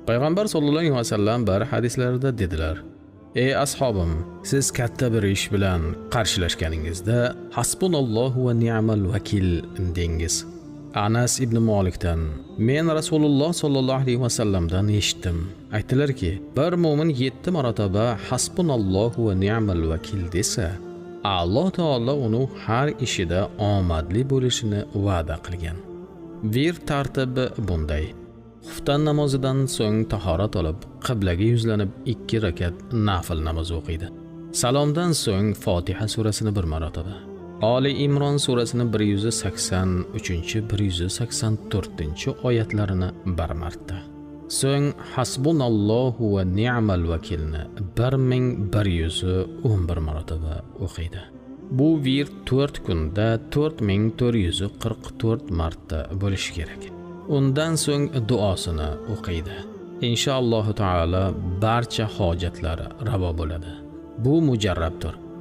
Payg'ambar sollallohu alayhi vasallam bir hadislarida dedilar: "Ey ashobim, siz katta bir ish bilan qarshilashganingizda hasbunallohu va ni'mal vakil dengiz." Anas ibn Malikdan: "Men Rasululloh sollallohu alayhi vasallamdan eshitdim. Aytdilarki, bir mu'min 7 marotaba hasbunallohu va ni'mal vakil desa, Alloh taolo uni har ishida omadli bo'lishini va'da qilgan." Vir tartibi bunday: xufton namozidan so'ng tahorat olib, qiblaga yuzlanib 2 rakat nafil namoz o'qiydi. Salomdan so'ng Fotiha surasini 1 marotaba, Ali Imron surasini 180-184 oyatlarini 1 marta. So'ng hasbunallohu va ni'mal vakilni 1111 marotaba o'qiydi. Bu vir 4 kunda 4444 marta bo'lishi kerak. Undan so'ng duosini o'qiydi. Inshaalloh taolo barcha hojatlari ravo bo'ladi. Bu mujarrabdir.